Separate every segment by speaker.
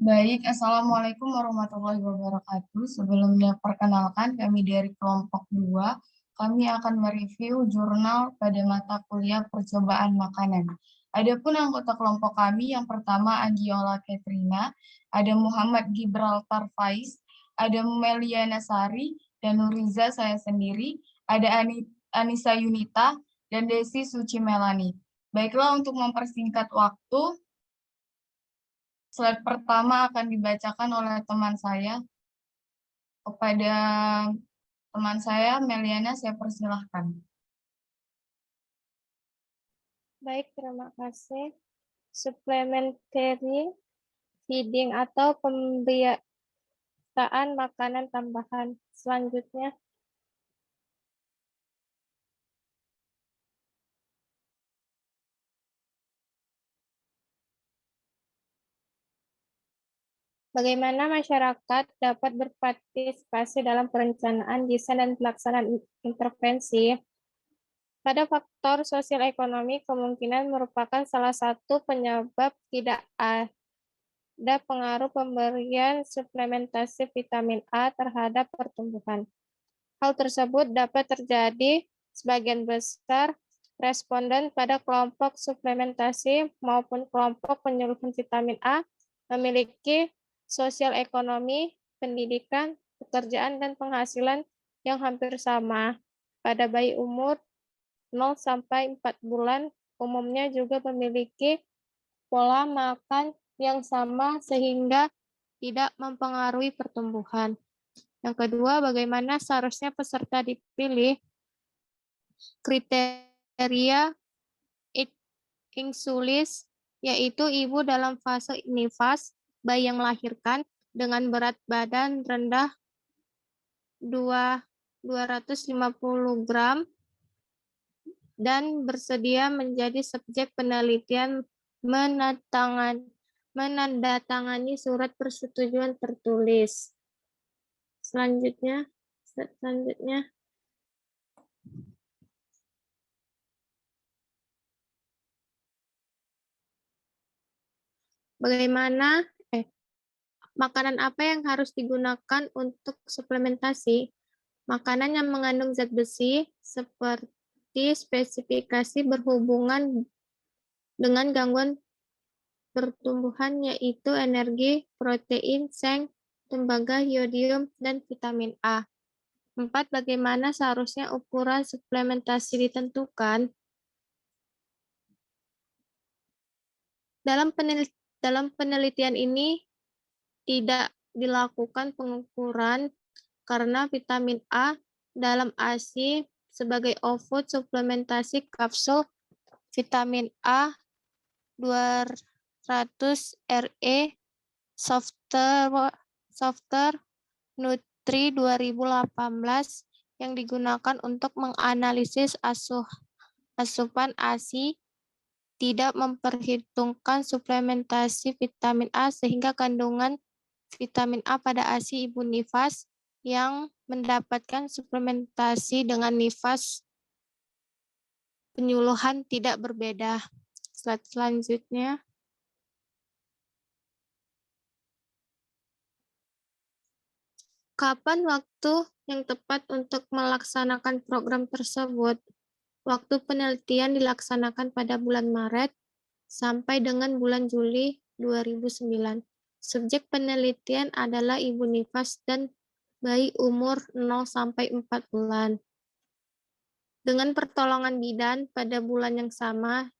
Speaker 1: Baik, Assalamualaikum warahmatullahi wabarakatuh. Sebelumnya perkenalkan kami dari kelompok 2. Kami akan mereview jurnal pada mata kuliah percobaan makanan. Adapun anggota kelompok kami yang pertama Agiola Katrina, ada Muhammad Gibraltar Faiz, ada Melia Nasari, dan Nuriza saya sendiri, ada Anissa Yunita, dan Desi Suci Melani. Baiklah, untuk mempersingkat waktu, slide pertama akan dibacakan oleh teman saya. Kepada teman saya, Meliana, saya persilahkan.
Speaker 2: Baik, terima kasih. Supplementary feeding atau pemberian makanan tambahan. Selanjutnya, bagaimana masyarakat dapat berpartisipasi dalam perencanaan, desain, dan pelaksanaan intervensi? Pada faktor sosial ekonomi kemungkinan merupakan salah satu penyebab tidak ada pengaruh pemberian suplementasi vitamin A terhadap pertumbuhan. Hal tersebut dapat terjadi sebagian besar responden pada kelompok suplementasi maupun kelompok penyuluhan vitamin A memiliki sosial ekonomi, pendidikan, pekerjaan, dan penghasilan yang hampir sama. Pada bayi umur 0 sampai 4 bulan umumnya juga memiliki pola makan yang sama sehingga tidak mempengaruhi pertumbuhan. Yang kedua, bagaimana seharusnya peserta dipilih? Kriteria insulis, yaitu ibu dalam fase nifas, bayi yang melahirkan dengan berat badan rendah 250 gram dan bersedia menjadi subjek penelitian menandatangani surat persetujuan tertulis. Selanjutnya, bagaimana makanan apa yang harus digunakan untuk suplementasi? Makanan yang mengandung zat besi seperti spesifikasi berhubungan dengan gangguan pertumbuhan yaitu energi, protein, seng, tembaga, yodium, dan vitamin A. 4. Bagaimana seharusnya ukuran suplementasi ditentukan? Dalam penelitian ini tidak dilakukan pengukuran karena vitamin A dalam ASI sebagai off-food suplementasi kapsul vitamin A 200 RE Softer Nutri 2018 yang digunakan untuk menganalisis asupan ASI tidak memperhitungkan suplementasi vitamin A sehingga kandungan vitamin A pada ASI ibu nifas yang mendapatkan suplementasi dengan nifas penyuluhan tidak berbeda. Slide selanjutnya. Kapan waktu yang tepat untuk melaksanakan program tersebut? Waktu penelitian dilaksanakan pada bulan Maret sampai dengan bulan Juli 2009. Subjek penelitian adalah ibu nifas dan bayi umur 0 sampai 4 bulan. Dengan pertolongan bidan pada bulan yang sama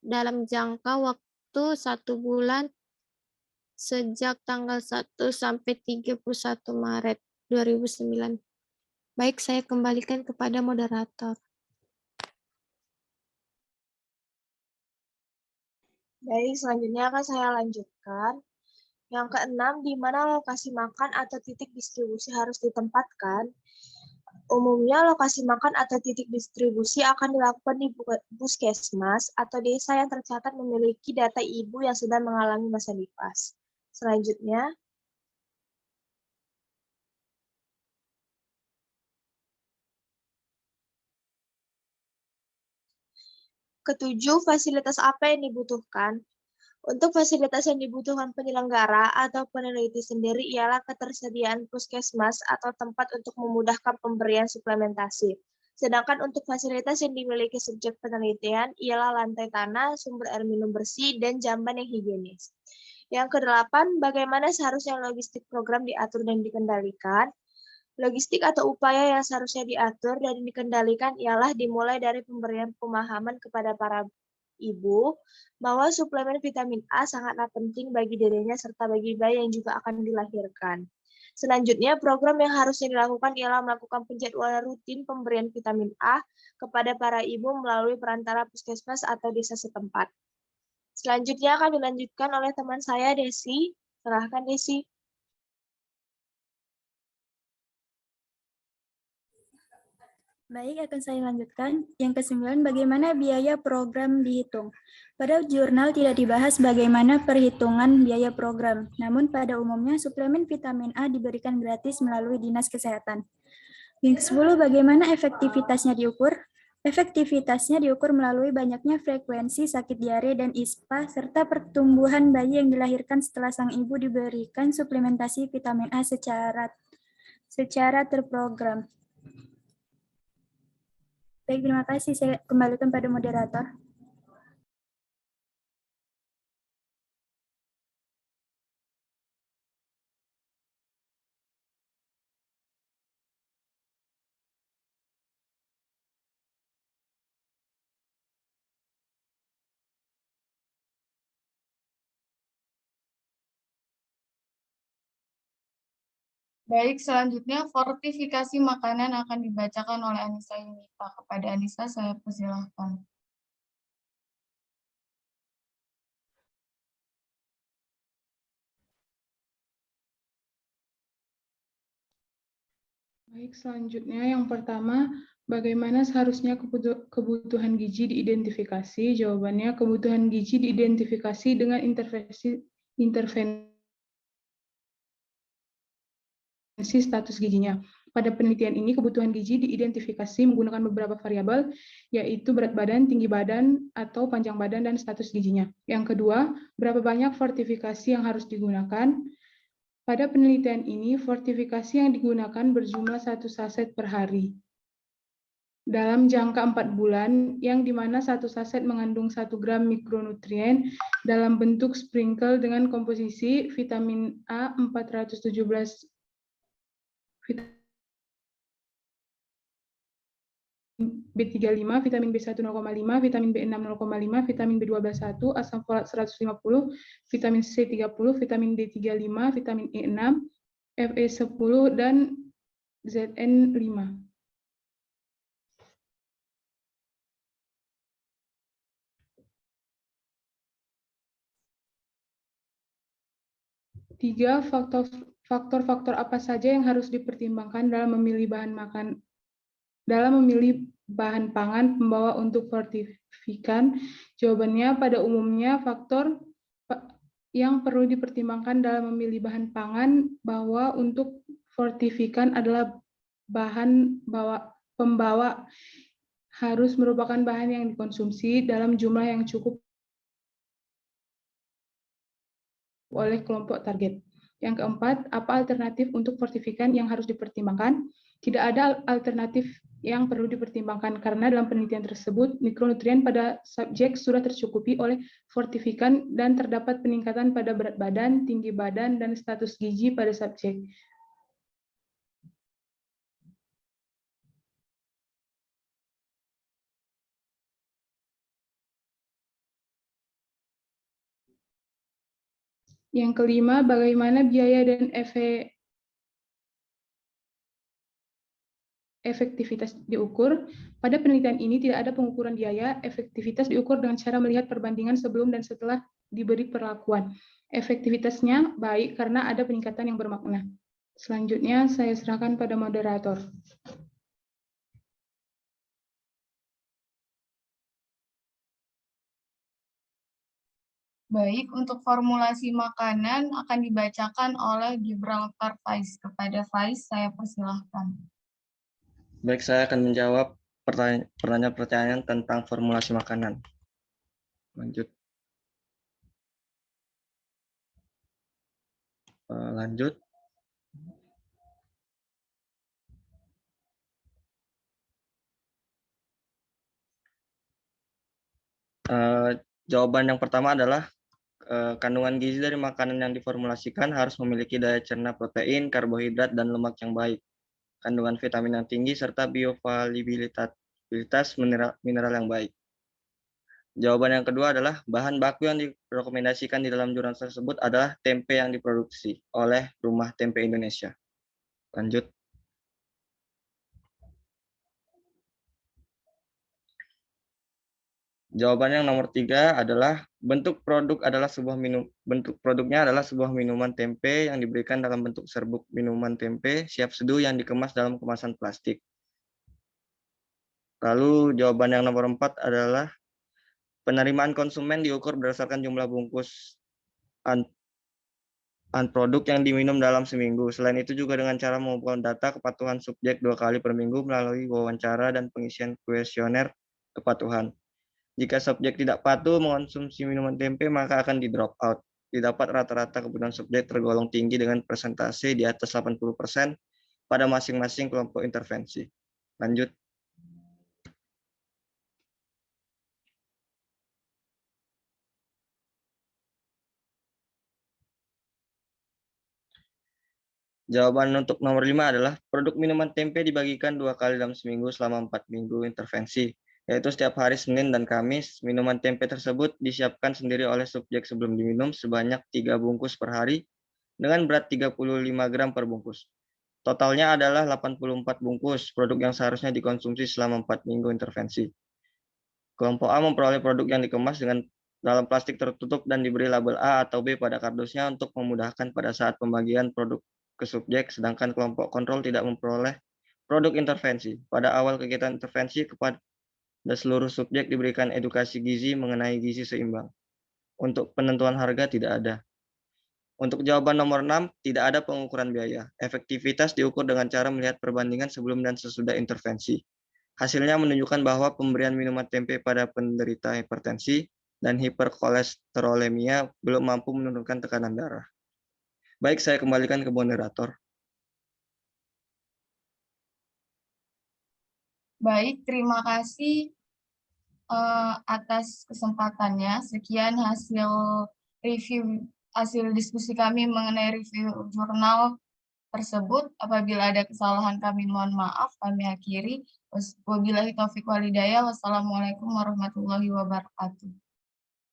Speaker 2: dalam jangka waktu 1 bulan sejak tanggal 1 sampai 31 Maret 2009. Baik, saya kembalikan kepada moderator.
Speaker 3: Baik, selanjutnya akan saya lanjutkan. Yang keenam, di mana lokasi makan atau titik distribusi harus ditempatkan? Umumnya lokasi makan atau titik distribusi akan dilakukan di puskesmas atau desa yang tercatat memiliki data ibu yang sedang mengalami masa nifas. Selanjutnya, ketujuh, fasilitas apa yang dibutuhkan? Untuk fasilitas yang dibutuhkan penyelenggara atau peneliti sendiri ialah ketersediaan puskesmas atau tempat untuk memudahkan pemberian suplementasi. Sedangkan untuk fasilitas yang dimiliki subjek penelitian ialah lantai tanah, sumber air minum bersih, dan jamban yang higienis. Yang kedelapan, bagaimana seharusnya logistik program diatur dan dikendalikan? Logistik atau upaya yang seharusnya diatur dan dikendalikan ialah dimulai dari pemberian pemahaman kepada para ibu bahwa suplemen vitamin A sangatlah penting bagi dirinya serta bagi bayi yang juga akan dilahirkan. Selanjutnya, program yang harusnya dilakukan ialah melakukan penjadwalan rutin pemberian vitamin A kepada para ibu melalui perantara puskesmas atau desa setempat. Selanjutnya akan dilanjutkan oleh teman saya, Desi. Silahkan, Desi.
Speaker 4: Baik, akan saya lanjutkan. Yang ke-9, bagaimana biaya program dihitung? Pada jurnal tidak dibahas bagaimana perhitungan biaya program, namun pada umumnya suplemen vitamin A diberikan gratis melalui Dinas Kesehatan. Yang ke-10, bagaimana efektivitasnya diukur? Efektivitasnya diukur melalui banyaknya frekuensi sakit diare dan ISPA, serta pertumbuhan bayi yang dilahirkan setelah sang ibu diberikan suplementasi vitamin A secara terprogram. Baik, terima kasih. Saya kembalikan pada moderator.
Speaker 1: Baik, selanjutnya fortifikasi makanan akan dibacakan oleh Anissa Yunita. Kepada Anissa, saya persilahkan.
Speaker 5: Baik, selanjutnya yang pertama, bagaimana seharusnya kebutuhan gizi diidentifikasi? Jawabannya, kebutuhan gizi diidentifikasi dengan intervensi status gizinya. Pada penelitian ini, kebutuhan gizi diidentifikasi menggunakan beberapa variabel, yaitu berat badan, tinggi badan, atau panjang badan, dan status gizinya. Yang kedua, berapa banyak fortifikasi yang harus digunakan? Pada penelitian ini, fortifikasi yang digunakan berjumlah 1 saset per hari dalam jangka 4 bulan, yang dimana 1 saset mengandung 1 gram mikronutrien dalam bentuk sprinkle dengan komposisi vitamin A 417, vitamin B35, vitamin B1 0,5, vitamin B6 0,5, vitamin B12 1, asam folat 150, vitamin C 30, vitamin D35, vitamin E6, Fe 10, dan Zn 5. Tiga, faktor-faktor apa saja yang harus dipertimbangkan dalam memilih bahan pangan pembawa untuk fortifikan? Jawabannya, pada umumnya faktor yang perlu dipertimbangkan dalam memilih bahan pangan bahwa untuk fortifikan adalah pembawa harus merupakan bahan yang dikonsumsi dalam jumlah yang cukup oleh kelompok target. Yang keempat, apa alternatif untuk fortifikan yang harus dipertimbangkan? Tidak ada alternatif yang perlu dipertimbangkan karena dalam penelitian tersebut mikronutrien pada subjek sudah tercukupi oleh fortifikan dan terdapat peningkatan pada berat badan, tinggi badan, dan status gizi pada subjek. Yang kelima, bagaimana biaya dan efektivitas diukur? Pada penelitian ini tidak ada pengukuran biaya, efektivitas diukur dengan cara melihat perbandingan sebelum dan setelah diberi perlakuan. Efektivitasnya baik karena ada peningkatan yang bermakna. Selanjutnya saya serahkan pada moderator.
Speaker 1: Baik, untuk formulasi makanan akan dibacakan oleh Gibraltar Faiz. Kepada Faiz, saya persilahkan.
Speaker 6: Baik, saya akan menjawab pertanyaan-pertanyaan tentang formulasi makanan. Lanjut. Lanjut. Jawaban yang pertama adalah kandungan gizi dari makanan yang diformulasikan harus memiliki daya cerna protein, karbohidrat, dan lemak yang baik, kandungan vitamin yang tinggi, serta bioavailabilitas mineral yang baik. Jawaban yang kedua adalah bahan baku yang direkomendasikan di dalam jurnal tersebut adalah tempe yang diproduksi oleh Rumah Tempe Indonesia. Lanjut. Jawaban yang nomor 3 adalah bentuk produknya adalah sebuah minuman tempe yang diberikan dalam bentuk serbuk minuman tempe siap seduh yang dikemas dalam kemasan plastik. Lalu jawaban yang nomor 4 adalah penerimaan konsumen diukur berdasarkan jumlah bungkus produk yang diminum dalam seminggu. Selain itu juga dengan cara mengumpulkan data kepatuhan subjek 2 kali per minggu melalui wawancara dan pengisian kuesioner kepatuhan. Jika subjek tidak patuh mengonsumsi minuman tempe, maka akan di-drop out. Didapat rata-rata kebutuhan subjek tergolong tinggi dengan persentase di atas 80% pada masing-masing kelompok intervensi. Lanjut. Jawaban untuk nomor 5 adalah produk minuman tempe dibagikan 2 kali dalam seminggu selama 4 minggu intervensi, yaitu setiap hari Senin dan Kamis. Minuman tempe tersebut disiapkan sendiri oleh subjek sebelum diminum sebanyak 3 bungkus per hari dengan berat 35 gram per bungkus. Totalnya adalah 84 bungkus produk yang seharusnya dikonsumsi selama 4 minggu intervensi. Kelompok A memperoleh produk yang dikemas dengan dalam plastik tertutup dan diberi label A atau B pada kardusnya untuk memudahkan pada saat pembagian produk ke subjek, sedangkan kelompok kontrol tidak memperoleh produk intervensi. Pada awal kegiatan intervensi, kepada seluruh subjek diberikan edukasi gizi mengenai gizi seimbang. Untuk penentuan harga tidak ada. Untuk jawaban nomor 6, tidak ada pengukuran biaya. Efektivitas diukur dengan cara melihat perbandingan sebelum dan sesudah intervensi. Hasilnya menunjukkan bahwa pemberian minuman tempe pada penderita hipertensi dan hiperkolesterolemia belum mampu menurunkan tekanan darah. Baik, saya kembalikan ke moderator.
Speaker 1: Baik, terima kasih atas kesempatannya. Sekian hasil diskusi kami mengenai review jurnal tersebut. Apabila ada kesalahan kami mohon maaf, kami akhiri. Wabillahi taufiq walhidayah. Wassalamualaikum warahmatullahi wabarakatuh.